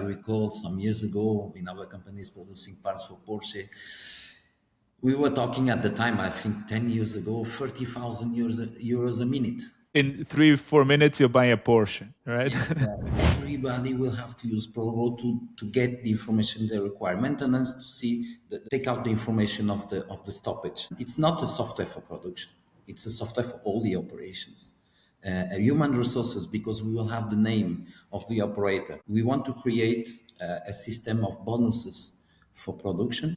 recall some years ago in our companies producing parts for Porsche, we were talking at the time, I think 10 years ago, 30,000 euros a minute. In 3-4 minutes, you're buying a Porsche, right? Yeah. Everybody will have to use Provo to get the information they require. Maintenance to see, take out the information of the stoppage. It's not a software for production. It's a software for all the operations. Human resources, because we will have the name of the operator. We want to create a system of bonuses for production.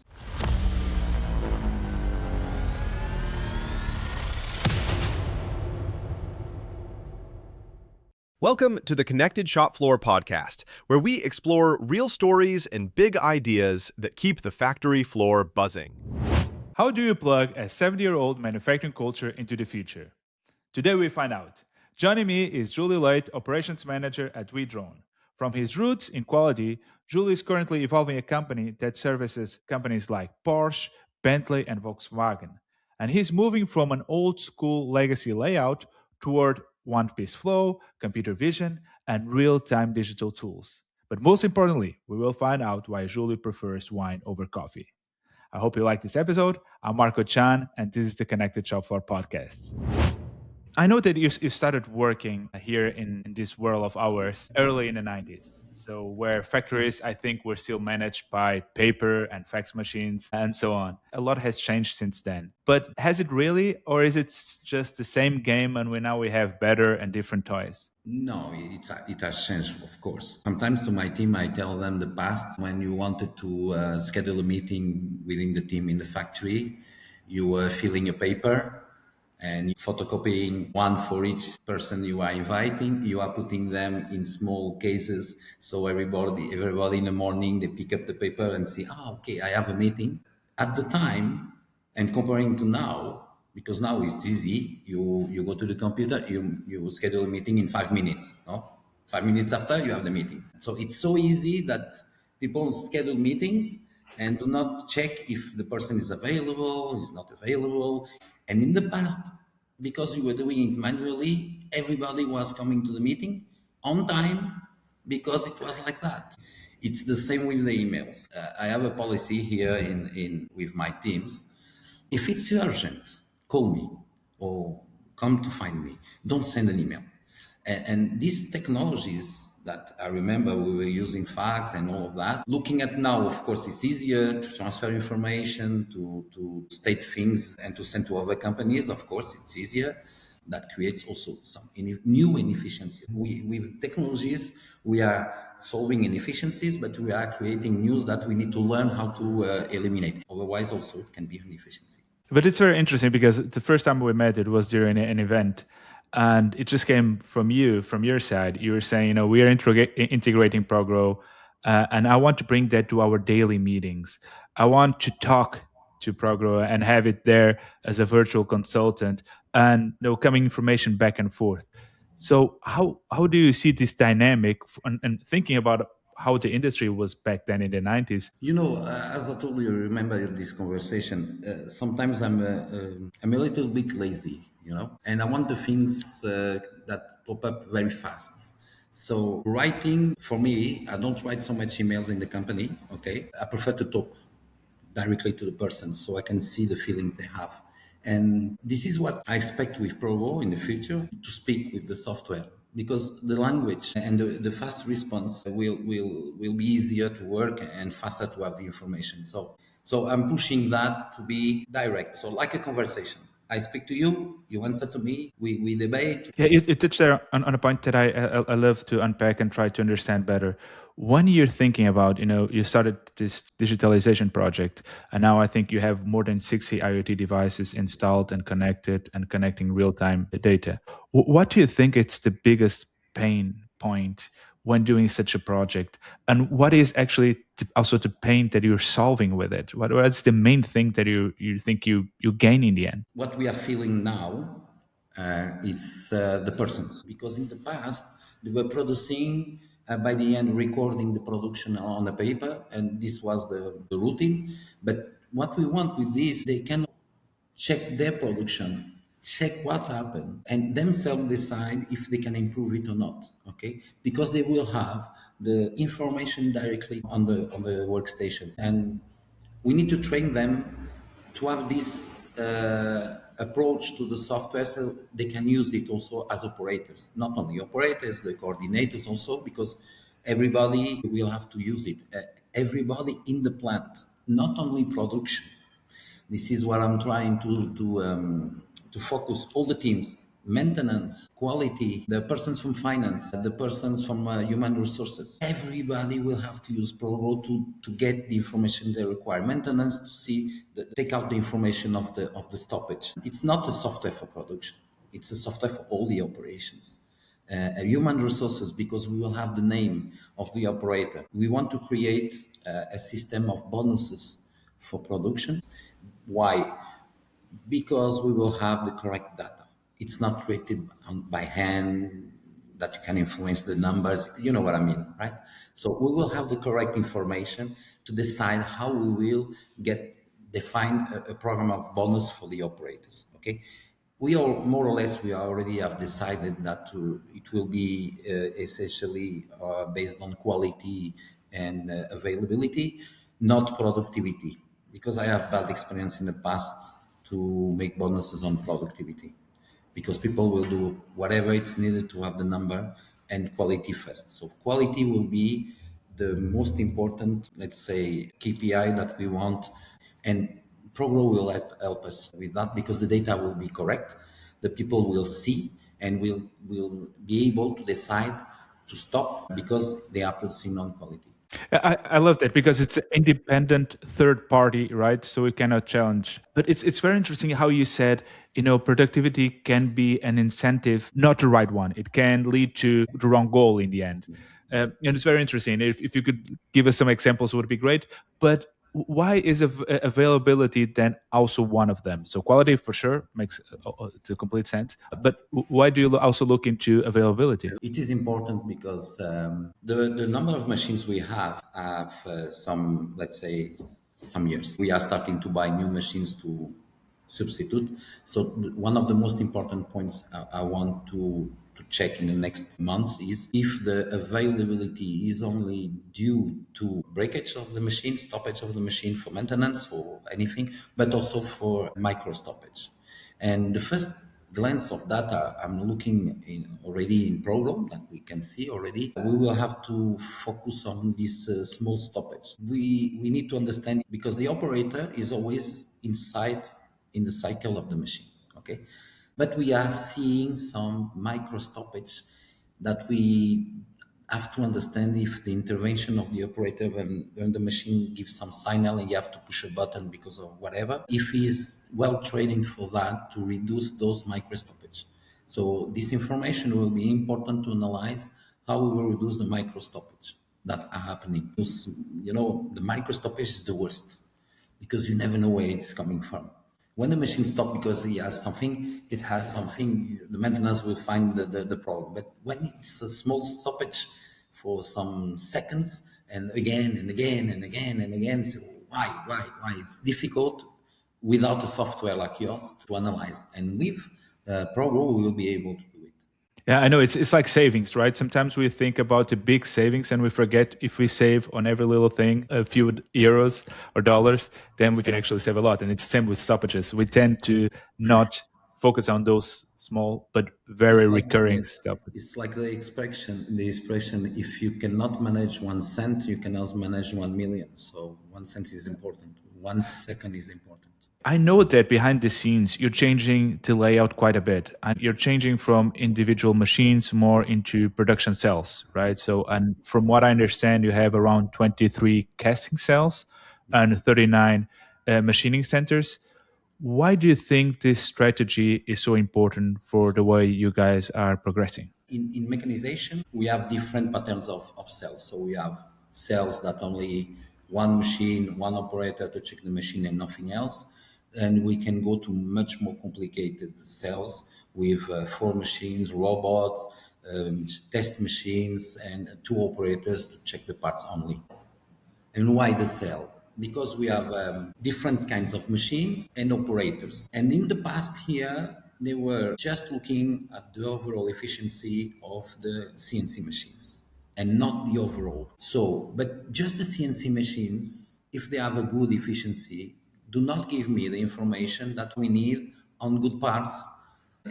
Welcome to the Connected Shop Floor podcast, where we explore real stories and big ideas that keep the factory floor buzzing. How do you plug a 70-year-old manufacturing culture into the future? Today we find out. Joining me is Júlio Leite, Operations Manager at WEDRONE. From his roots in quality, Julio is currently evolving a company that services companies like Porsche, Bentley, and Volkswagen. And he's moving from an old-school legacy layout toward one-piece flow, computer vision, and real-time digital tools. But most importantly, we will find out why Julio prefers wine over coffee. I hope you like this episode. I'm Marco Tschan, and this is the Connected Shop Floor podcast. I know that you started working here in this world of ours early in the 90s. So where factories, I think, were still managed by paper and fax machines and so on. A lot has changed since then. But has it really, or is it just the same game and we have better and different toys? No, it has changed, of course. Sometimes to my team, I tell them the past, when you wanted to schedule a meeting within the team in the factory, you were filling a paper and photocopying one for each person you are inviting. You are putting them in small cases. So everybody in the morning, they pick up the paper and see, okay, I have a meeting. At the time, and comparing to now, because now it's easy, you go to the computer, you schedule a meeting in 5 minutes. No? 5 minutes after, you have the meeting. So it's so easy that people schedule meetings and do not check if the person is available, is not available. And in the past, because we were doing it manually, everybody was coming to the meeting on time because it was like that. It's the same with the emails. I have a policy here in with my teams. If it's urgent, call me or come to find me. Don't send an email. And these technologies that I remember we were using fax and all of that. Looking at now, of course, it's easier to transfer information, to state things and to send to other companies. Of course, it's easier. That creates also some new inefficiencies. With technologies, we are solving inefficiencies, but we are creating news that we need to learn how to eliminate. Otherwise, also, it can be an efficiency. But it's very interesting because the first time we met, it was during an event. And it just came from your side. You were saying, we are integrating Progro, and I want to bring that to our daily meetings. I want to talk to Progro and have it there as a virtual consultant and coming information back and forth. So how do you see this dynamic and thinking about how the industry was back then in the 90s? As I told you, remember this conversation, sometimes I'm a little bit lazy, and I want the things that pop up very fast. So writing, for me, I don't write so much emails in the company, okay? I prefer to talk directly to the person so I can see the feelings they have. And this is what I expect with Provo in the future, to speak with the software. Because the language and the fast response will be easier to work and faster to have the information. So I'm pushing that to be direct. So like a conversation. I speak to you, you answer to me, we debate. Yeah, it touched there on a point that I love to unpack and try to understand better. When you're thinking about, you started this digitalization project, and now I think you have more than 60 IoT devices installed and connected and connecting real-time data. What do you think is the biggest pain point when doing such a project? And what is actually also the pain that you're solving with it? What's the main thing that you think you gain in the end? What we are feeling now, it's the persons. Because in the past, they were producing, by the end, recording the production on the paper, and this was the routine. But what we want with this, they can check their production check what happened, and themselves decide if they can improve it or not. Okay, because they will have the information directly on the workstation, and we need to train them to have this approach to the software so they can use it also as operators, not only operators, the coordinators also, because everybody will have to use it. Everybody in the plant, not only production. This is what I'm trying to focus all the teams: maintenance, quality, the persons from finance, the persons from human resources. Everybody will have to use ProRo to get the information they require. Maintenance to see take out the information of the stoppage. It's not a software for production. It's a software for all the operations. Human resources, because we will have the name of the operator. We want to create a system of bonuses for production. Why? Because we will have the correct data. It's not created by hand that you can influence the numbers. You know what I mean, right? So we will have the correct information to decide how we will define a program of bonus for the operators. Okay, we all more or less we already have decided that it will be essentially based on quality and availability, not productivity, because I have bad experience in the past to make bonuses on productivity, because people will do whatever it's needed to have the number, and quality first. So quality will be the most important, let's say, KPI that we want, and ProGrow will help us with that, because the data will be correct, the people will see, and will be able to decide to stop because they are producing non-quality. I love that because it's an independent third party, right? So we cannot challenge. But it's very interesting how you said, productivity can be an incentive, not the right one. It can lead to the wrong goal in the end. And it's very interesting. If you could give us some examples, it would be great. But why is availability then also one of them? So quality for sure makes the complete sense. But why do you also look into availability? It is important because the number of machines we have some, let's say, some years. We are starting to buy new machines to substitute. So one of the most important points I want to check in the next months is if the availability is only due to breakage of the machine, stoppage of the machine for maintenance, for anything, but also for micro stoppage. And the first glance of data I'm looking already in program that we can see already, we will have to focus on this small stoppage. We need to understand, because the operator is always inside in the cycle of the machine. Okay, but we are seeing some micro stoppage that we have to understand if the intervention of the operator when the machine gives some signal and you have to push a button because of whatever, if he's well trained for that to reduce those micro stoppage. So this information will be important to analyze how we will reduce the micro stoppage that are happening. The micro stoppage is the worst because you never know where it's coming from. When the machine stops because he has something, it has something, the maintenance will find the problem. But when it's a small stoppage for some seconds, and again and again and again and again, so why? It's difficult without a software like yours to analyze. And with ProGrow, we will be able to do it. Yeah, I know it's like savings, right? Sometimes we think about the big savings and we forget if we save on every little thing a few euros or dollars, then we can actually save a lot. And it's the same with stoppages. We tend to not focus on those small but very recurring stoppages. It's like the expression, if you cannot manage 1 cent, you cannot manage 1 million. So 1 cent is important. 1 second is important. I know that behind the scenes, you're changing the layout quite a bit, and you're changing from individual machines more into production cells, right? So, and from what I understand, you have around 23 casting cells and 39 machining centers. Why do you think this strategy is so important for the way you guys are progressing? In mechanization, we have different patterns of cells. So we have cells that only one machine, one operator to check the machine and nothing else. And we can go to much more complicated cells with 4 machines, robots, test machines, and 2 operators to check the parts only. And why the cell? Because we have different kinds of machines and operators. And in the past here, they were just looking at the overall efficiency of the CNC machines and not the overall. So, but just the CNC machines, if they have a good efficiency, do not give me the information that we need on good parts.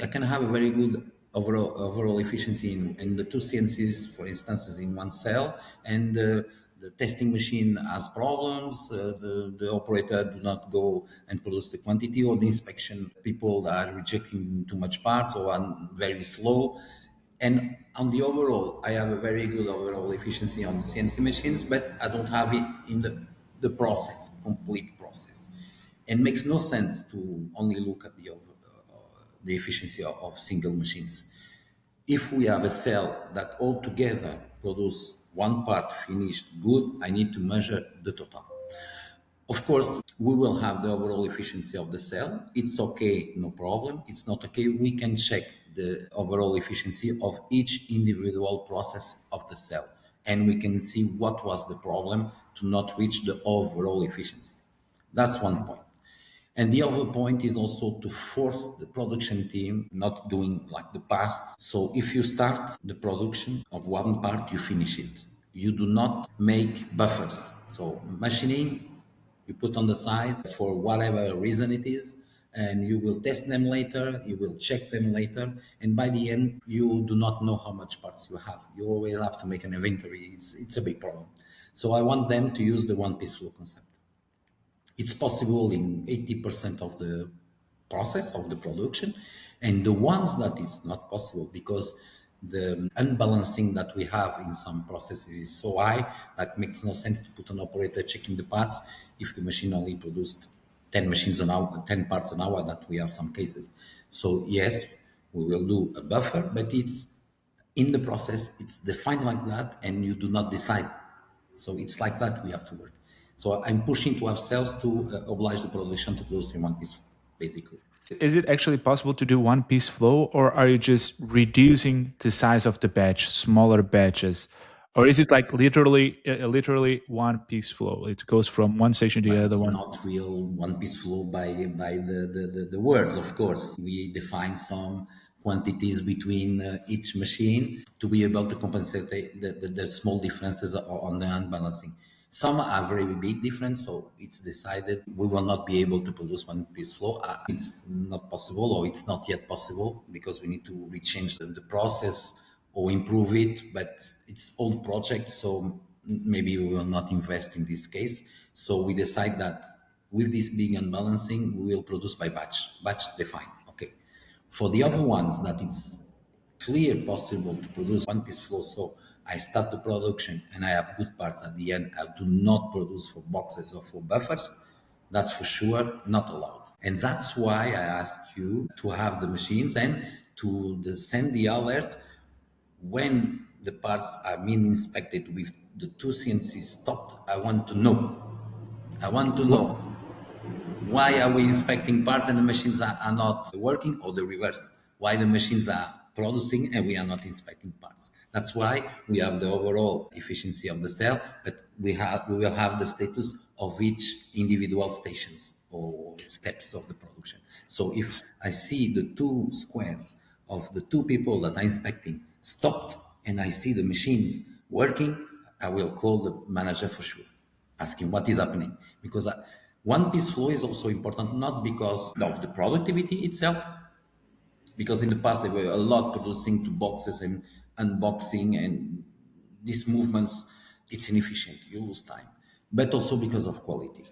I can have a very good overall efficiency in the two CNCs, for instance, in one cell, and the testing machine has problems. The operator do not go and produce the quantity, or the inspection people are rejecting too much parts or are very slow. And on the overall, I have a very good overall efficiency on the CNC machines, but I don't have it in the process, complete process. And makes no sense to only look at the efficiency of single machines. If we have a cell that altogether produce one part finished good, I need to measure the total. Of course, we will have the overall efficiency of the cell. It's okay, no problem. It's not okay. We can check the overall efficiency of each individual process of the cell. And we can see what was the problem to not reach the overall efficiency. That's one point. And the other point is also to force the production team not doing like the past. So if you start the production of one part, you finish it. You do not make buffers. So machining, you put on the side for whatever reason it is, and you will test them later, you will check them later, and by the end, you do not know how much parts you have. You always have to make an inventory. It's a big problem. So I want them to use the one-piece flow concept. It's possible in 80% of the process of the production, and the ones that is not possible because the unbalancing that we have in some processes is so high that makes no sense to put an operator checking the parts if the machine only produced 10 machines an hour, 10 parts an hour, that we have some cases. So yes, we will do a buffer, but it's in the process, it's defined like that, and you do not decide. So it's like that we have to work. So I'm pushing to have cells to oblige the production to produce in one piece, basically. Is it actually possible to do one piece flow, or are you just reducing the size of the batch, smaller batches? Or is it like literally one piece flow? It goes from one station to the other one. It's not real one piece flow by the words, of course. We define some quantities between each machine to be able to compensate the small differences on the unbalancing. Some are very big difference, so it's decided we will not be able to produce one piece flow. It's not possible, or it's not yet possible, because we need to rechange the process or improve it, but it's old project, so maybe we will not invest in this case. So we decide that with this big unbalancing, we will produce by batch defined. Okay. For the other ones that it's clear possible to produce one piece flow, so I start the production and I have good parts at the end, I do not produce for boxes or for buffers, that's for sure not allowed. And that's why I ask you to have the machines and to send the alert when the parts are being inspected with the two CNCs stopped. I want to know why are we inspecting parts and the machines are not working, or the reverse? Why the machines are producing and we are not inspecting parts? That's why we have the overall efficiency of the cell, but we will have the status of each individual stations or steps of the production. So if I see the two squares of the two people that are inspecting stopped and I see the machines working, I will call the manager for sure, asking what is happening. Because one piece flow is also important, not because of the productivity itself, because in the past they were a lot producing to boxes and unboxing, and these movements, it's inefficient, you lose time, but also because of quality.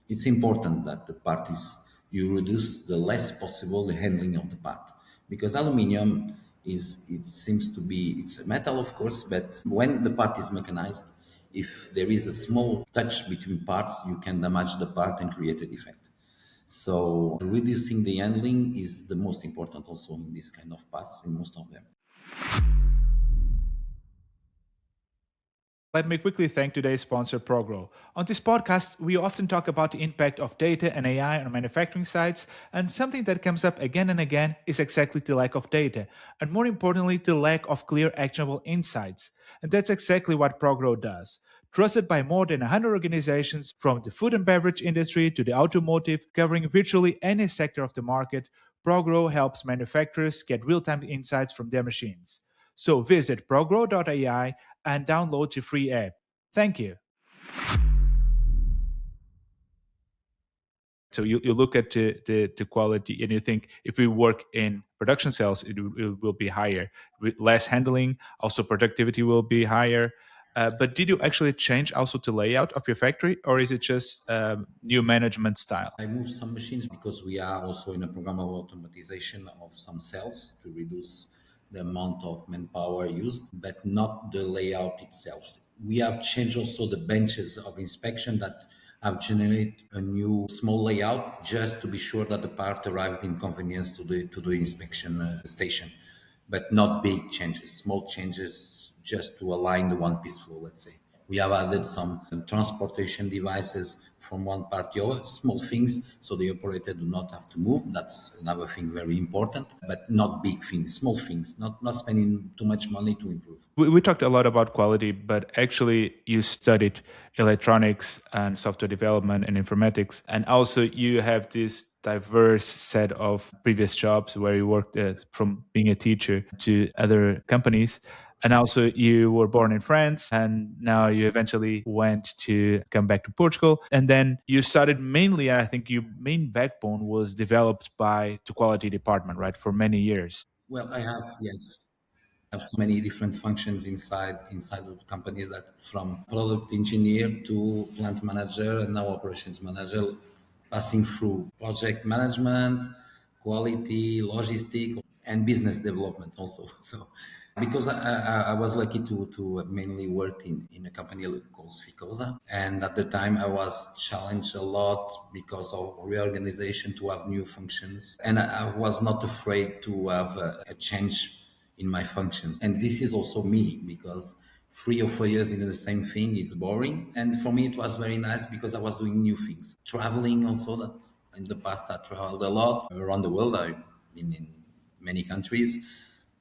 It's important that the part is, you reduce the less possible the handling of the part, because aluminium it seems to be, it's a metal of course, but when the part is mechanized, if there is a small touch between parts, you can damage the part and create a defect. So reducing the handling is the most important also in this kind of parts, in most of them. Let me quickly thank today's sponsor, ProGrow. On this podcast, we often talk about the impact of data and AI on manufacturing sites, and something that comes up again and again is exactly the lack of data, and more importantly, the lack of clear, actionable insights. And that's exactly what ProGrow does. Trusted by more than 100 organizations, from the food and beverage industry to the automotive, covering virtually any sector of the market, ProGrow helps manufacturers get real-time insights from their machines. So visit progrow.ai and download the free app. Thank you. So you look at the quality and you think if we work in production cells, it will be higher. With less handling, also productivity will be higher. But did you actually change also the layout of your factory, or is it just new management style? I moved some machines because we are also in a program of automatization of some cells to reduce the amount of manpower used, but not the layout itself. We have changed also the benches of inspection that have generated a new small layout just to be sure that the part arrived in convenience to the inspection station, but not big changes, small changes just to align the one piece flow, let's say. We have added some transportation devices from one part to the other, small things, so the operator do not have to move. That's another thing very important, but not big things, small things, not spending too much money to improve. We talked a lot about quality, but actually you studied electronics and software development and informatics. And also you have this diverse set of previous jobs where you worked from being a teacher to other companies. And also you were born in France and now you eventually went to come back to Portugal. And then you started mainly, I think your main backbone was developed by the quality department, right? For many years. Well, I have, yes. Have so many different functions inside of companies, that from product engineer to plant manager and now operations manager, passing through project management, quality, logistic, and business development also. So because I was lucky to mainly work in a company called Sficosa, and at the time I was challenged a lot because of reorganization to have new functions, and I was not afraid to have a change in my functions. And this is also me, because 3 or 4 years in the same thing is boring. And for me, it was very nice because I was doing new things. Traveling also, that in the past I traveled a lot around the world. I've been in many countries,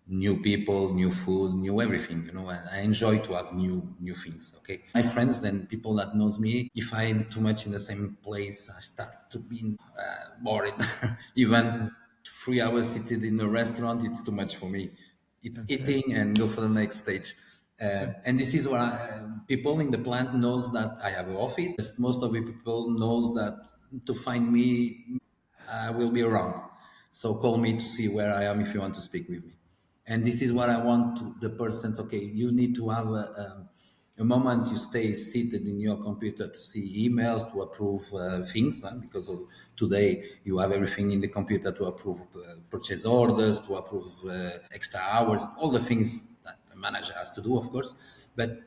new people, new food, new everything, and I enjoy to have new things. Okay. My friends, then people that knows me, if I'm too much in the same place, I start to be bored. Even 3 hours seated in a restaurant, it's too much for me. It's eating and go for the next stage. And this is where people in the plant knows that I have an office. Most of the people knows that to find me, I will be around. So call me to see where I am if you want to speak with me. And this is what I want the persons. Okay, you need to have a moment you stay seated in your computer to see emails, to approve things, because today you have everything in the computer to approve purchase orders, to approve extra hours, all the things that the manager has to do, of course. But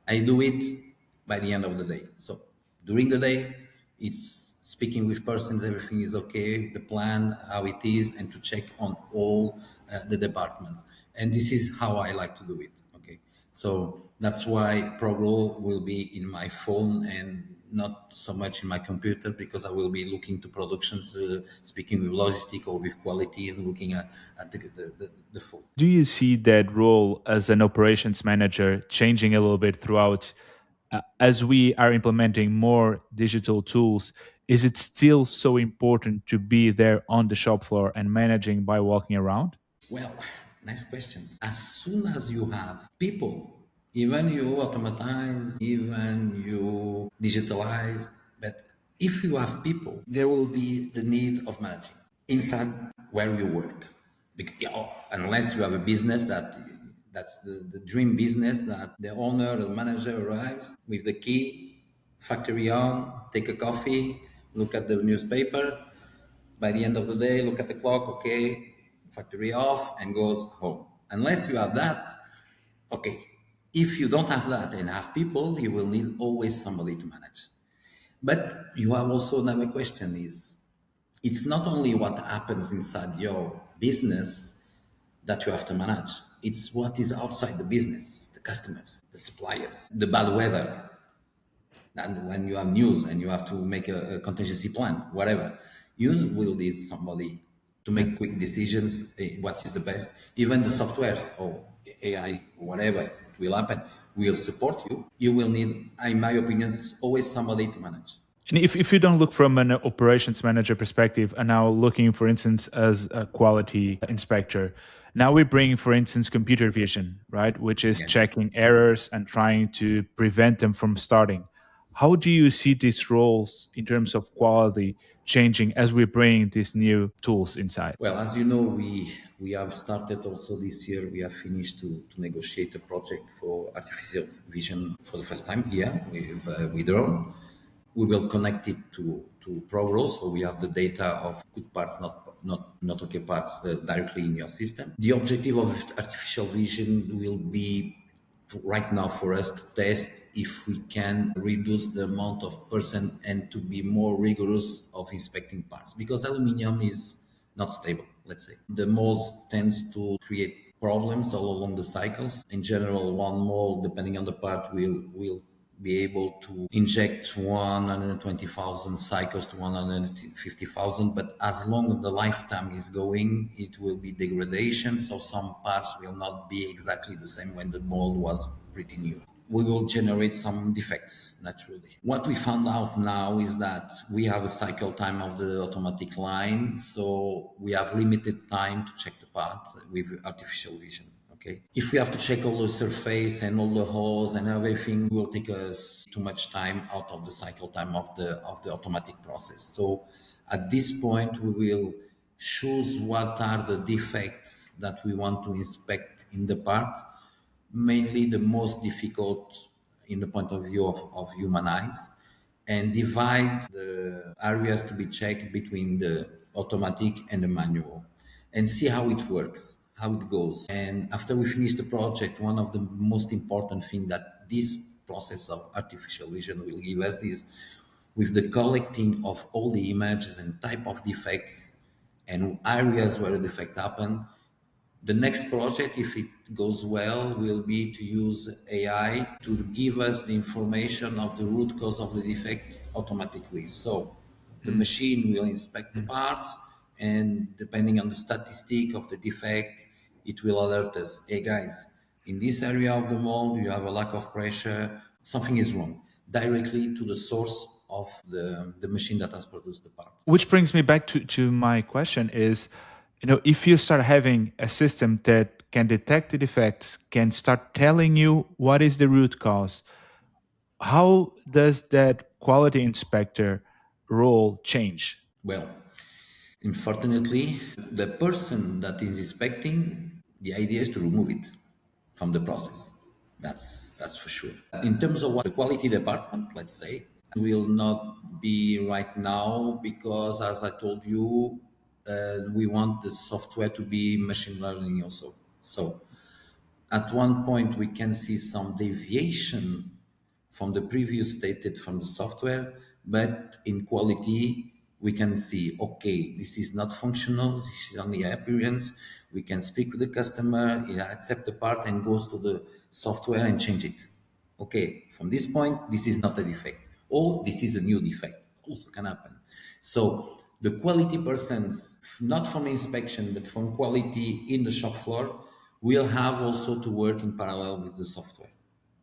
I do it by the end of the day. So during the day, it's speaking with persons, everything is okay, the plan, how it is, and to check on all the departments. And this is how I like to do it. Okay, so that's why ProGrow will be in my phone and not so much in my computer, because I will be looking to productions, speaking with logistic or with quality, and looking at the phone. Do you see that role as an operations manager changing a little bit throughout as we are implementing more digital tools? Is it still so important to be there on the shop floor and managing by walking around? Well, nice question. As soon as you have people, even you automatize, even you digitalize, but if you have people, there will be the need of managing inside where you work. Unless you have a business that's the dream business, that the owner, the manager arrives with the key, factory on, take a coffee, look at the newspaper. By the end of the day, look at the clock, okay, factory off, and goes home. Unless you have that, okay. If you don't have that and have people, you will need always somebody to manage. But you have also another question: is it's not only what happens inside your business that you have to manage. It's what is outside the business, the customers, the suppliers, the bad weather. And when you have news and you have to make a contingency plan, whatever, you will need somebody to make quick decisions, what is the best. Even the softwares or AI, whatever it will happen, will support you. You will need, in my opinion, always somebody to manage. And if you don't look from an operations manager perspective and now looking, for instance, as a quality inspector, now we bring, for instance, computer vision, right, which is Yes. checking errors and trying to prevent them from starting. How do you see these roles in terms of quality changing as we bring these new tools inside? Well, as you know, we have started also this year. We have finished to negotiate a project for artificial vision for the first time here with WEDRONE. We will connect it to ProRaw, so we have the data of good parts, not okay parts directly in your system. The objective of artificial vision will be right now for us to test if we can reduce the amount of person and to be more rigorous of inspecting parts, because aluminium is not stable. Let's say the molds tends to create problems all along the cycles. In general, one mold, depending on the part, will be able to inject 120,000 cycles to 150,000, but as long as the lifetime is going, it will be degradation. So some parts will not be exactly the same when the mold was pretty new. We will generate some defects naturally. What we found out now is that we have a cycle time of the automatic line, so we have limited time to check the part with artificial vision. Okay. If we have to check all the surface and all the holes and everything, will take us too much time out of the cycle time of the automatic process. So at this point, we will choose what are the defects that we want to inspect in the part, mainly the most difficult in the point of view of human eyes, and divide the areas to be checked between the automatic and the manual and see how it works, how it goes. And after we finish the project, one of the most important thing that this process of artificial vision will give us is with the collecting of all the images and type of defects and areas where the defects happen. The next project, if it goes well, will be to use AI to give us the information of the root cause of the defect automatically. So the machine will inspect the parts, and depending on the statistic of the defect, it will alert us, hey guys, in this area of the mold, you have a lack of pressure, something is wrong, directly to the source of the machine that has produced the part. Which brings me back to my question is, if you start having a system that can detect the defects, can start telling you what is the root cause, how does that quality inspector role change? Well, unfortunately, the person that is inspecting, the idea is to remove it from the process. That's for sure. In terms of what the quality department, let's say, will not be right now because, as I told you, we want the software to be machine learning also. So at one point we can see some deviation from the previous stated from the software, but in quality we can see, okay, this is not functional, this is only appearance. We can speak with the customer, he accept the part and goes to the software and change it. Okay, from this point, this is not a defect, or this is a new defect. Also can happen. So the quality persons, not from inspection, but from quality in the shop floor, will have also to work in parallel with the software,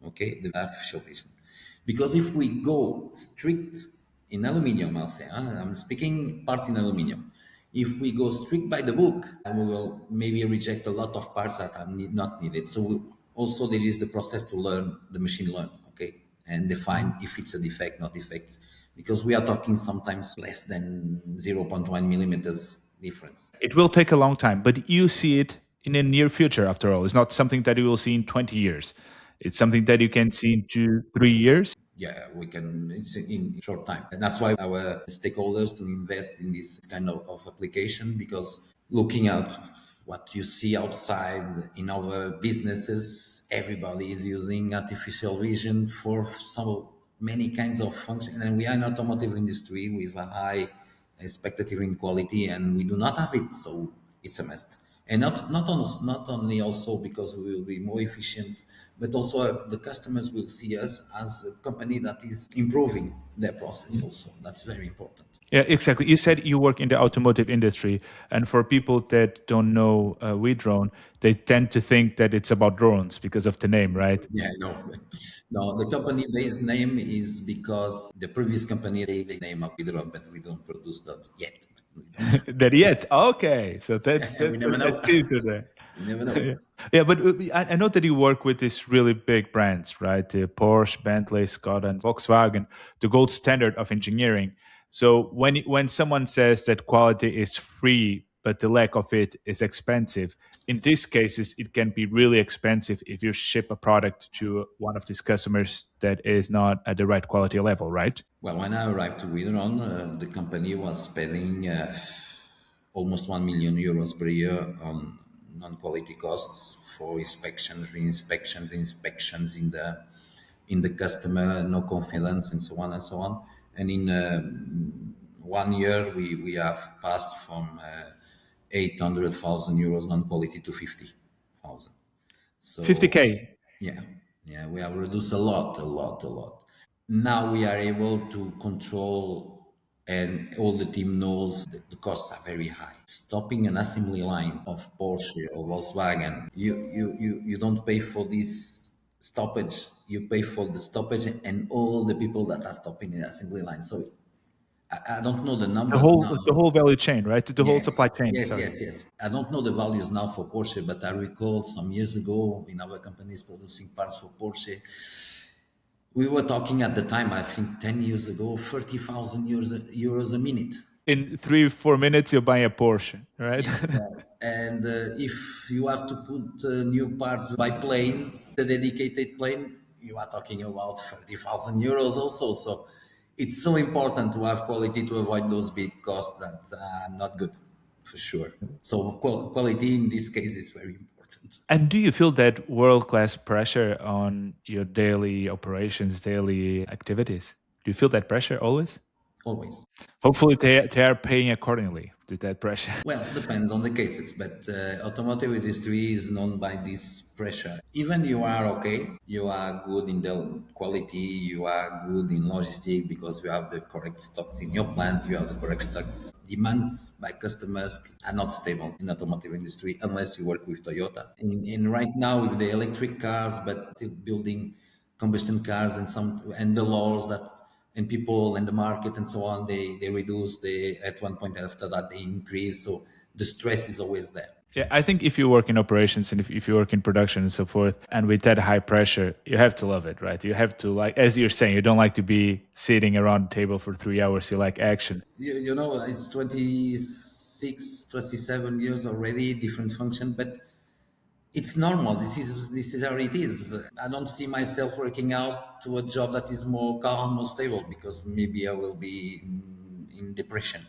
okay, the artificial vision. Because if we go strict in aluminium, I'll say, I'm speaking parts in aluminium. If we go strict by the book, we will maybe reject a lot of parts that are not needed. So also there is the process to learn, the machine learn, okay, and define if it's a defect, not defects, because we are talking sometimes less than 0.1 millimeters difference. It will take a long time, but you see it in the near future, after all. It's not something that you will see in 20 years. It's something that you can see in 2-3 years. Yeah, we can, it's in short time. And that's why our stakeholders to invest in this kind of application, because looking at what you see outside in our businesses, everybody is using artificial vision for so many kinds of functions. And we are in automotive industry with a high expectative in quality, and we do not have it. So it's a must. And not only also because we will be more efficient, but also the customers will see us as a company that is improving their process also. That's very important. Yeah, exactly. You said you work in the automotive industry, and for people that don't know WeDrone, they tend to think that it's about drones because of the name, right? Yeah, no, no. The company base name is because the previous company they name of WEDRONE, but we don't produce that yet. We don't. That yet. Okay, so that's We never know. that teaser there. We never know. Yeah, yeah, but I know that you work with these really big brands, right? The Porsche, Bentley, Skoda, and Volkswagen, the gold standard of engineering. So when someone says that quality is free, but the lack of it is expensive, in these cases, it can be really expensive if you ship a product to one of these customers that is not at the right quality level, right? Well, when I arrived to WEDRONE, the company was spending almost 1 million euros per year on non-quality costs for inspections, re-inspections, inspections in the customer, no confidence, and so on and so on. And in 1 year, we have passed from 800,000 euros non-quality to 50,000. So 50K. yeah, yeah, we have reduced a lot, a lot, a lot. Now we are able to control, and all the team knows that the costs are very high. Stopping an assembly line of Porsche or Volkswagen, you don't pay for this stoppage. You pay for the stoppage and all the people that are stopping the assembly line. So I don't know the numbers now. The whole value chain, right? The whole Yes, supply chain. yes, Sorry. yes, yes. I don't know the values now for Porsche, but I recall some years ago in our companies producing parts for Porsche, we were talking at the time, I think 10 years ago, 30,000 euros a minute. In 3-4 minutes, you're buying a Porsche, right? Yeah. And if you have to put new parts by plane, the dedicated plane, you are talking about 30,000 euros also. So it's so important to have quality to avoid those big costs that are not good, for sure. So quality in this case is very important. And do you feel that world-class pressure on your daily operations, daily activities? Do you feel that pressure always? Always. Hopefully they are paying accordingly to that pressure. Well, depends on the cases, but automotive industry is known by this pressure. Even you are okay, you are good in the quality, you are good in logistics because you have the correct stocks in your plant, you have the correct stocks. Demands by customers are not stable in automotive industry unless you work with Toyota. In right now with the electric cars, but still building combustion cars and the laws that and people and the market and so on, they reduce, they at one point after that they increase. So the stress is always there. Yeah, I think if you work in operations and if you work in production and so forth, and with that high pressure, you have to love it, right? You have to, like, as you're saying, you don't like to be sitting around the table for 3 hours. You like action. You know, it's 26, 27 years already, different function, but it's normal. This is how it is. I don't see myself working out to a job that is more calm, more stable, because maybe I will be in depression.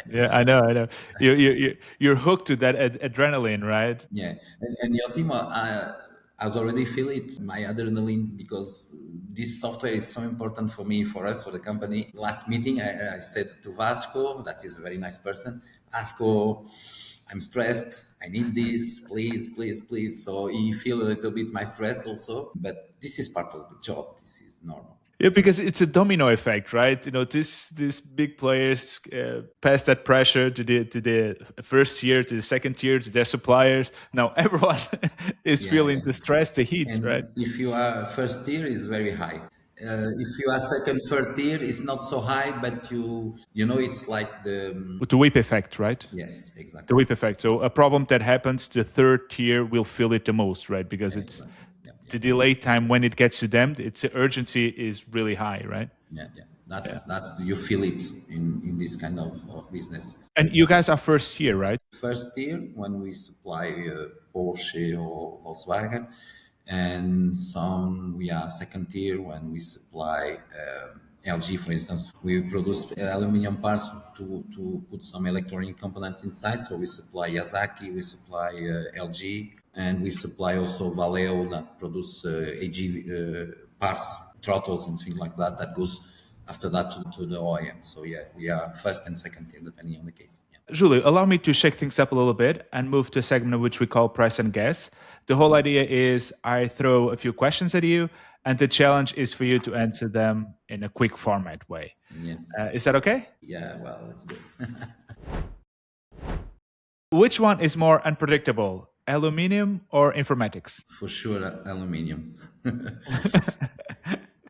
Yeah, I know, I know. You're hooked to that adrenaline, right? Yeah, and your team has already feel it, my adrenaline, because this software is so important for me, for us, for the company. Last meeting, I said to Vasco, that is a very nice person, Vasco, I'm stressed. I need this, please, please, please. So you feel a little bit my stress also, but this is part of the job. This is normal. Yeah, because it's a domino effect, right? You know, these big players pass that pressure to the first tier, to the second tier, to their suppliers. Now everyone is feeling the stress, the heat, and right? If you are first tier, is very high. If you are second, third tier, it's not so high, but you know it's like With the whip effect, right? yes, The exactly. whip effect. So a problem that happens, the third tier will feel it the most, right? Because Yeah, it's exactly. Yeah, the delay time when it gets to them. Its urgency is really high, right? yeah, yeah. That's you feel it in this kind of business. And you guys are first tier, right? First tier when we supply Porsche or Volkswagen, and some we are second tier when we supply LG, for instance. We produce aluminum parts to put some electronic components inside. So we supply Yazaki, we supply LG, and we supply also Valeo that produce AG parts, throttles and things like that. That goes after that to the OEM. So yeah, we are first and second tier depending on the case. Yeah. Julio, allow me to shake things up a little bit and move to a segment which we call Press and Guess. The whole idea is I throw a few questions at you, and the challenge is for you to answer them in a quick format way. Yeah. Is that okay? Yeah, well, that's good. Which one is more unpredictable, aluminium or informatics? For sure, aluminium.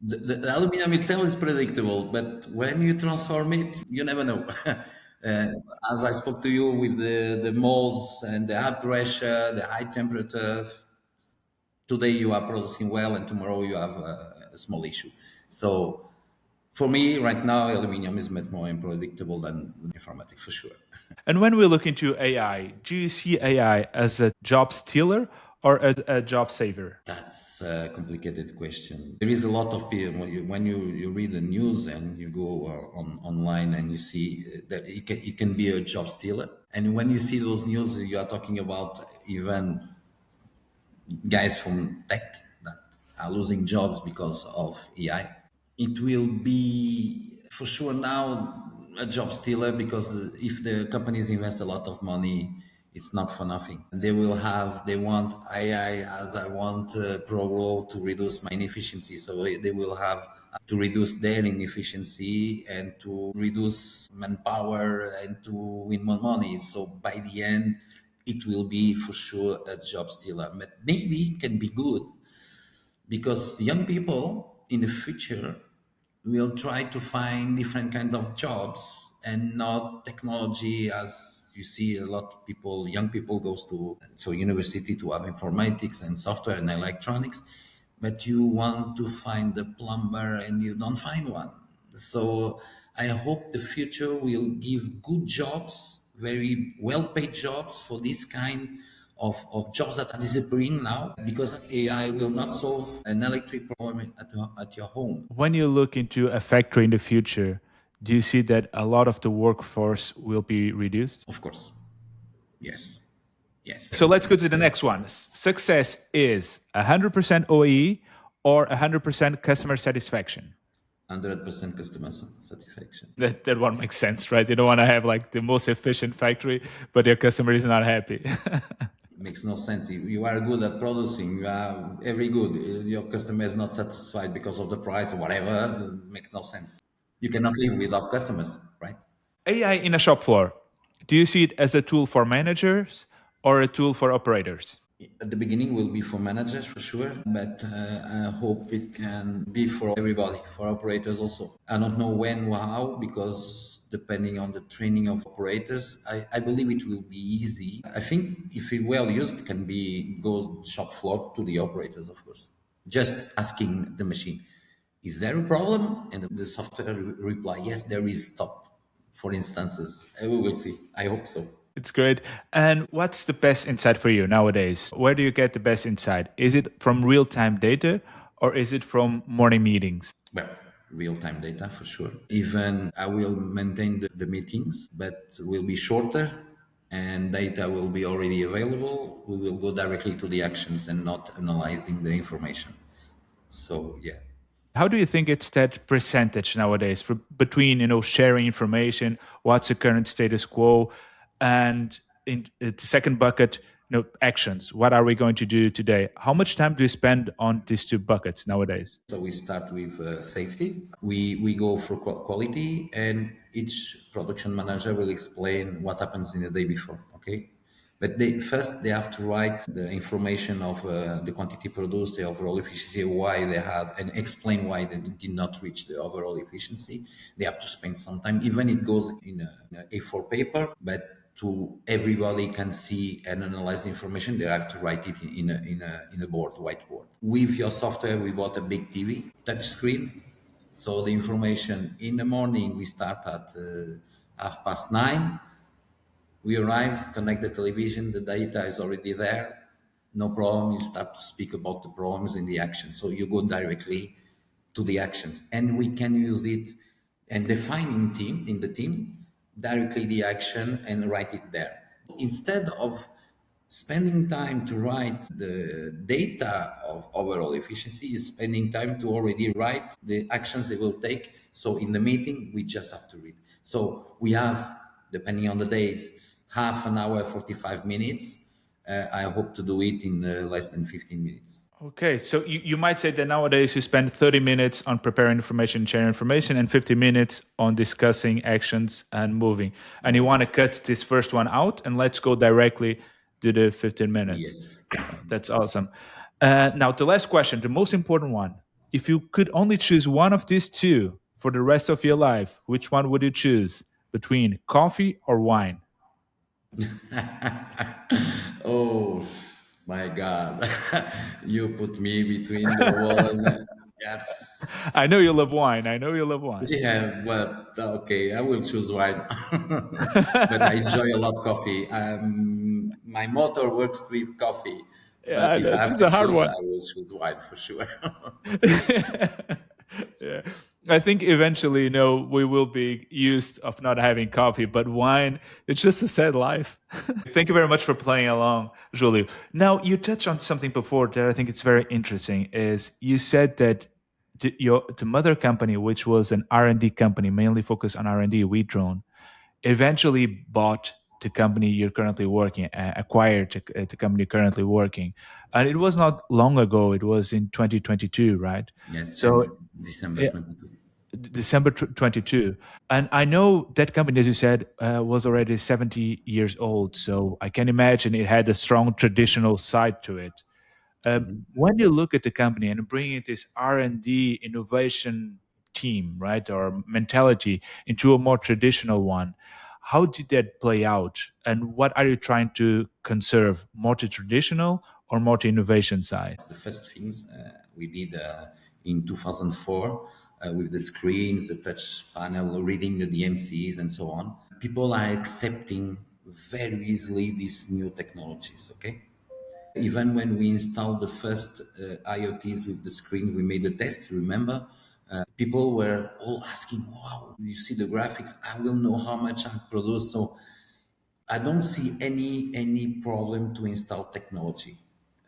The aluminum itself is predictable, but when you transform it, you never know. As I spoke to you with the molds and the high pressure, the high temperature, today you are producing well and tomorrow you have a small issue. So for me, right now, aluminium is much more unpredictable than informatics for sure. And when we look into AI, do you see AI as a job stealer or as a job saver? That's a complicated question. There is a lot of people, when you read the news and you go online and you see that it can be a job stealer. And when you see those news, you are talking about even guys from tech that are losing jobs because of AI. It will be for sure now a job stealer because if the companies invest a lot of money, it's not for nothing. They want AI as I want Pro to reduce my inefficiency. So they will have to reduce their inefficiency and to reduce manpower and to win more money. So by the end, it will be for sure a job stealer. But maybe it can be good because young people in the future will try to find different kind of jobs and not technology. As you see, a lot of people, young people goes to university to have informatics and software and electronics, but you want to find a plumber and you don't find one. So I hope the future will give good jobs, very well paid jobs for this kind of jobs that are disappearing now because AI will not solve an electric problem at your home. When you look into a factory in the future, do you see that a lot of the workforce will be reduced? Of course. Yes. Yes. So let's go to the next one. Success is 100% OEE or 100% customer satisfaction? 100% customer satisfaction. That one makes sense, right? You don't want to have like the most efficient factory, but your customer is not happy. Makes no sense. You are good at producing, you are very good. Your customer is not satisfied because of the price or whatever. Makes no sense. You cannot live without customers, right? AI in a shop floor, do you see it as a tool for managers or a tool for operators? At the beginning will be for managers for sure, but I hope it can be for everybody, for operators also. I don't know when or how, because depending on the training of operators, I believe it will be easy. I think if it well used, can be go shop floor to the operators, of course. Just asking the machine, is there a problem? And the software reply, yes, there is. Stop. For instances, we will see. I hope so. It's great. And what's the best insight for you nowadays? Where do you get the best insight? Is it from real-time data or is it from morning meetings? Well, real-time data for sure. Even I will maintain the meetings, but will be shorter and data will be already available. We will go directly to the actions and not analyzing the information. So, yeah. How do you think it's that percentage nowadays between, sharing information, what's the current status quo, and in the second bucket, actions? What are we going to do today? How much time do you spend on these two buckets nowadays? So we start with safety. We go for quality, and each production manager will explain what happens in the day before. Okay. But first they have to write the information of the quantity produced, the overall efficiency, why they had, and explain why they did not reach the overall efficiency. They have to spend some time, even it goes in a A4 paper, but to everybody can see and analyze the information, they have to write it in a board, whiteboard. With your software, we bought a big TV, touch screen. So the information in the morning, we start at 9:30. We arrive, connect the television, the data is already there. No problem. You start to speak about the problems in the action. So you go directly to the actions, and we can use it and define in the team directly the action and write it there. Instead of spending time to write the data of overall efficiency, is spending time to already write the actions they will take. So in the meeting, we just have to read. So we have depending on the days, half an hour, 45 minutes. I hope to do it in less than 15 minutes. Okay, so you might say that nowadays you spend 30 minutes on preparing information, sharing information, and 50 minutes on discussing actions and moving. And you want to cut this first one out, and let's go directly to the 15 minutes. Yes. That's awesome. Now, the last question, the most important one. If you could only choose one of these two for the rest of your life, which one would you choose between coffee or wine? Oh my God. You put me between the wall and yes. I know you love wine. Yeah, but okay, I will choose wine. But I enjoy a lot coffee. My motor works with coffee. Yeah, But if I have that's to a hard choose, one. I will choose wine for sure. Yeah. I think eventually, we will be used of not having coffee, but wine, it's just a sad life. Thank you very much for playing along, Julio. Now, you touched on something before that I think it's very interesting, is you said that the mother company, which was an R&D company, mainly focused on R&D, WEDRONE, eventually bought the company you're currently working, acquired the company currently working. And it was not long ago, it was in 2022, right? Yes, So and December 22. December 22. And I know that company, as you said, was already 70 years old. So I can imagine it had a strong traditional side to it. When you look at the company and bringing this R&D innovation team, right, or mentality into a more traditional one, how did that play out? And what are you trying to conserve, more to traditional or more to innovation side? The first things we did in 2004 with the screens, the touch panel, reading the DMCs, and so on. People are accepting very easily these new technologies. Okay, even when we installed the first IoTs with the screen, we made a test. Remember, people were all asking, "Wow, you see the graphics? I will know how much I produce." So I don't see any problem to install technology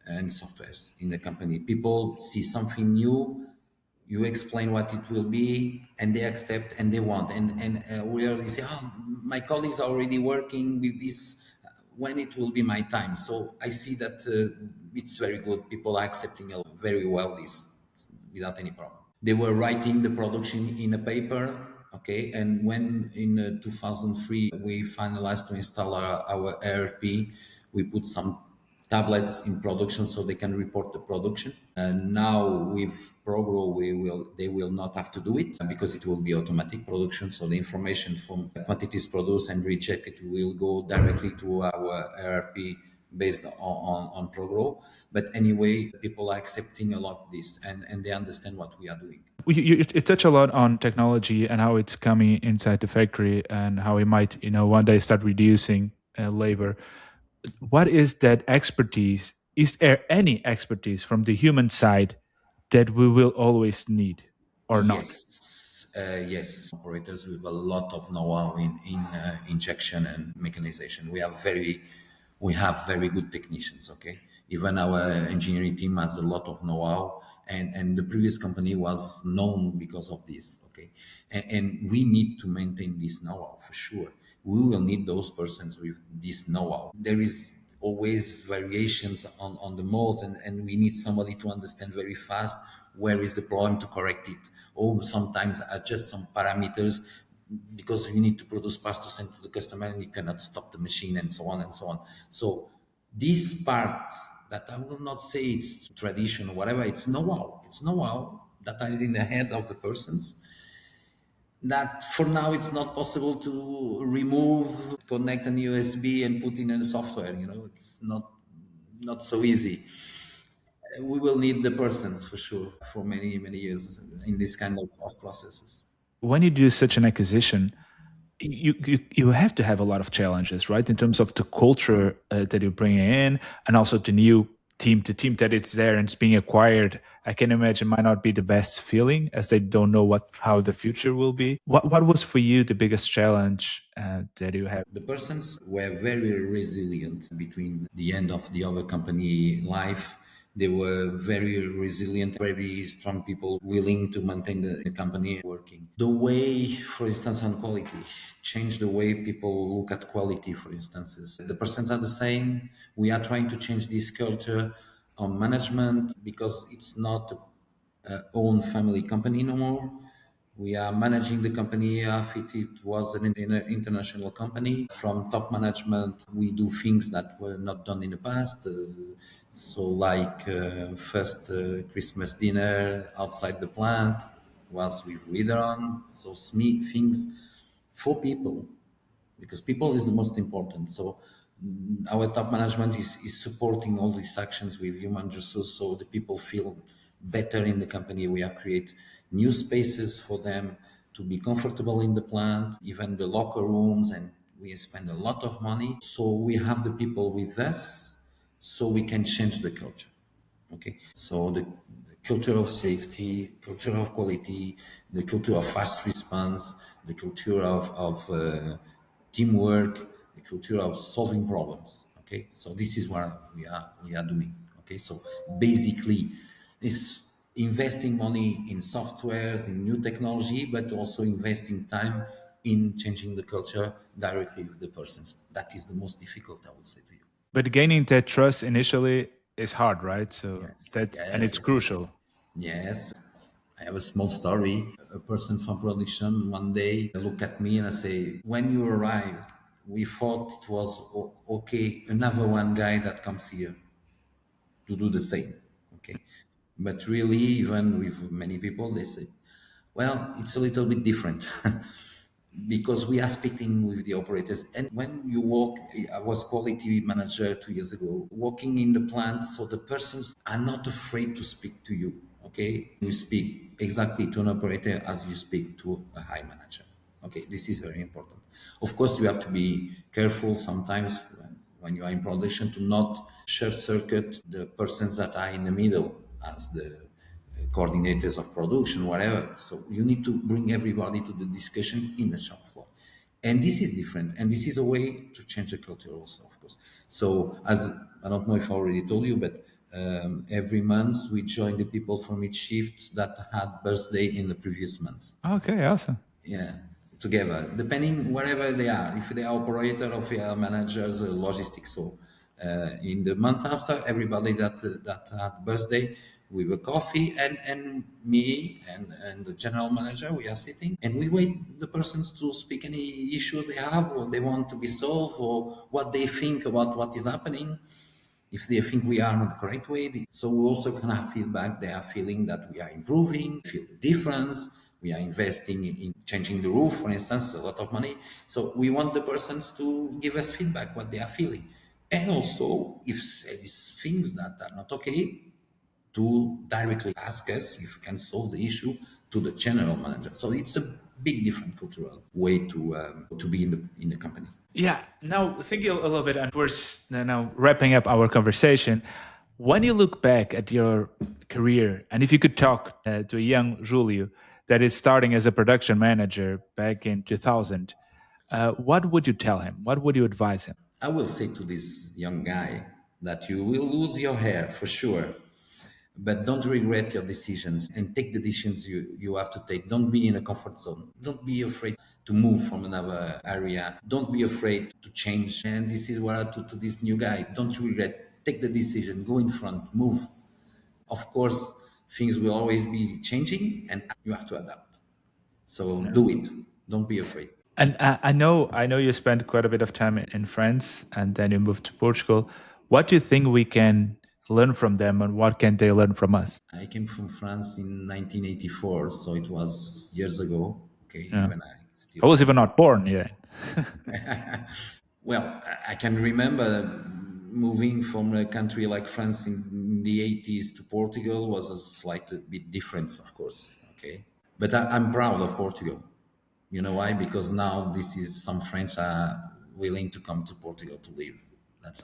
and softwares in the company. People see something new, you explain what it will be, and they accept and they want. And we already say, "Oh, my colleagues are already working with this. When it will be my time?" So I see that it's very good. People are accepting very well this without any problem. They were writing the production in a paper, okay, and when in 2003 we finalized to install our ERP, we put some tablets in production so they can report the production. And now with ProGrow, they will not have to do it because it will be automatic production. So the information from quantities produced and rechecked will go directly to our ERP based on ProGrow. But anyway, people are accepting a lot of this and they understand what we are doing. You touch a lot on technology and how it's coming inside the factory and how it might, one day start reducing labor. What is that expertise? Is there any expertise from the human side that we will always need or not? Yes. Operators with a lot of know-how in injection and mechanization. We have very good technicians. Okay, even our engineering team has a lot of know-how, and the previous company was known because of this. Okay, and we need to maintain this know-how for sure. We will need those persons with this know-how. There is always variations on the molds, and we need somebody to understand very fast where is the problem to correct it, or sometimes adjust some parameters because you need to produce parts to send to the customer and you cannot stop the machine, and so on and so on. So this part that I will not say it's tradition or whatever, it's know-how that is in the head of the persons, that for now it's not possible to remove, connect an USB and put in a software. It's not so easy. We will need the persons for sure for many years in this kind of processes. When you do such an acquisition, you have to have a lot of challenges, right? In terms of the culture that you bring in, and also the new team, the team that it's there and it's being acquired. I can imagine might not be the best feeling as they don't know how the future will be. What was for you the biggest challenge that you have? The persons were very resilient between the end of the other company life They were very resilient, very strong people, willing to maintain the company working. The way, for instance, on quality, change the way people look at quality, for instance. The persons are the same. We are trying to change this culture on management because it's not own family company no more. We are managing the company as if it was an international company. From top management, we do things that were not done in the past. First Christmas dinner outside the plant was with WEDRONE. So things for people, because people is the most important. So our top management is supporting all these actions with human resource, so the people feel better in the company. We have created new spaces for them to be comfortable in the plant, even the locker rooms, and we spend a lot of money. So we have the people with us, so we can change the culture. Okay, so the culture of safety, culture of quality, the culture of fast response, the culture of teamwork, the culture of solving problems. Okay, so this is what we are doing. Okay, so basically, it's investing money in softwares, in new technology, but also investing time in changing the culture directly with the persons. That is the most difficult, I would say to you. But gaining that trust initially is hard, right? So Yes, that and yes, it's yes, yes. crucial. Yes. I have a small story. A person from production one day look at me and I say, when you arrived, we thought it was okay, another one guy that comes here to do the same. Okay. But really, even with many people, they say, well, it's a little bit different. Because we are speaking with the operators. And when you walk, I was quality manager 2 years ago, walking in the plant, so the persons are not afraid to speak to you. Okay, you speak exactly to an operator as you speak to a high manager. Okay, this is very important. Of course, you have to be careful sometimes when you are in production to not short circuit the persons that are in the middle as the coordinators of production, whatever. So you need to bring everybody to the discussion in the shop floor. And this is different. And this is a way to change the culture also, of course. So as I don't know if I already told you, but every month we join the people from each shift that had birthday in the previous month. Okay, awesome. Yeah, together, depending wherever they are. If they are operator or if they are managers, logistics. So in the month after, everybody that had birthday with a coffee and me and the general manager, we are sitting and we wait the persons to speak any issue they have or they want to be solved or what they think about what is happening. If they think we are on the correct way, so we also can have feedback. They are feeling that we are improving, feel the difference. We are investing in changing the roof, for instance, a lot of money. So we want the persons to give us feedback, what they are feeling. And also, if there is things that are not okay, to directly ask us if we can solve the issue to the general manager. So it's a big different cultural way to be in the company. Yeah. Now, thinking a little bit, and we're now wrapping up our conversation. When you look back at your career, and if you could talk to a young Julio that is starting as a production manager back in 2000, what would you tell him? What would you advise him? I will say to this young guy that you will lose your hair for sure, but don't regret your decisions and take the decisions you have to take. Don't be in a comfort zone. Don't be afraid to move from another area. Don't be afraid to change. And this is what I do to this new guy. Don't regret. Take the decision. Go in front. Move. Of course, things will always be changing and you have to adapt. So do it. Don't be afraid. And I know you spent quite a bit of time in France, and then you moved to Portugal. What do you think we can learn from them, and what can they learn from us? I came from France in 1984, so it was years ago. Okay, Yeah. when I I still. was even not born yet. Well, I can remember moving from a country like France in the 80s to Portugal was a slight bit difference, of course. Okay, but I'm proud of Portugal. You know why? Because now this is some French are willing to come to Portugal to live.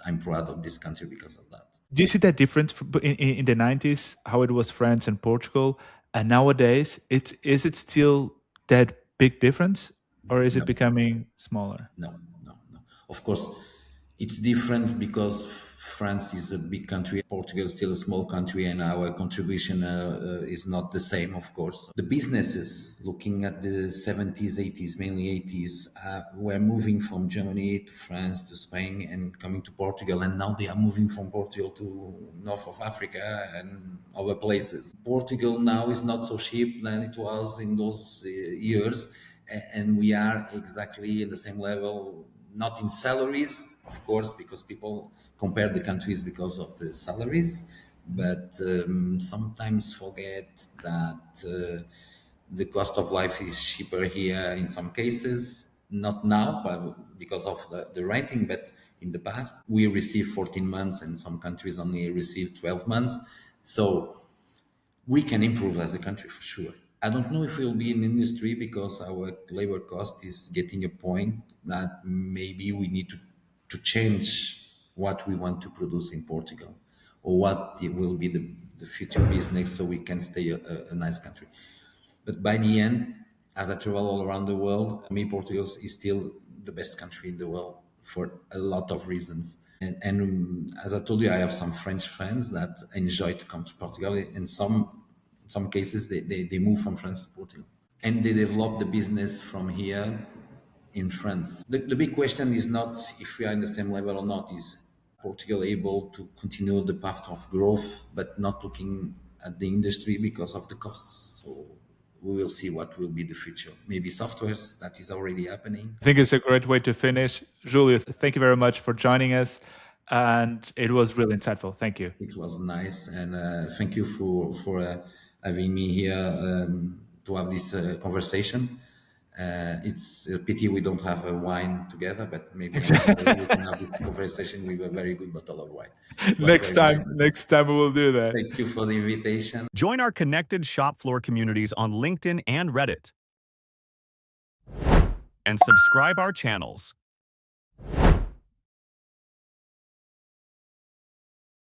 I'm proud of this country because of that. Do you see that difference in the 90s, how it was France and Portugal, and nowadays, is it still that big difference, or is it No. becoming smaller? No, no, no. Of course, it's different because France is a big country, Portugal is still a small country, and our contribution is not the same, of course. The businesses, looking at the 70s, 80s, mainly 80s, were moving from Germany to France to Spain and coming to Portugal, and now they are moving from Portugal to north of Africa and other places. Portugal now is not so cheap than it was in those years, and we are exactly in the same level, not in salaries, of course, because people compare the countries because of the salaries, but sometimes forget that the cost of life is cheaper here in some cases, not now, but because of the renting, but in the past. We receive 14 months and some countries only receive 12 months. So we can improve as a country for sure. I don't know if we'll be in industry because our labor cost is getting a point that maybe we need to change what we want to produce in Portugal, or what it will be the future business, so we can stay a nice country. But by the end, as I travel all around the world, me, Portugal is still the best country in the world for a lot of reasons. And as I told you, I have some French friends that enjoy to come to Portugal. In some cases, they move from France to Portugal. And they develop the business from here in France. The big question is not if we are in the same level or not, is Portugal able to continue the path of growth, but not looking at the industry because of the costs. So we will see what will be the future. Maybe softwares, that is already happening. I think it's a great way to finish. Julio, thank you very much for joining us. And it was really insightful. Thank you. It was nice. And thank you for having me here to have this conversation. It's a pity we don't have a wine together, but maybe we can have this conversation with a very good bottle of wine. Next time we will do that. Thank you for the invitation. Join our connected shop floor communities on LinkedIn and Reddit. And subscribe our channels.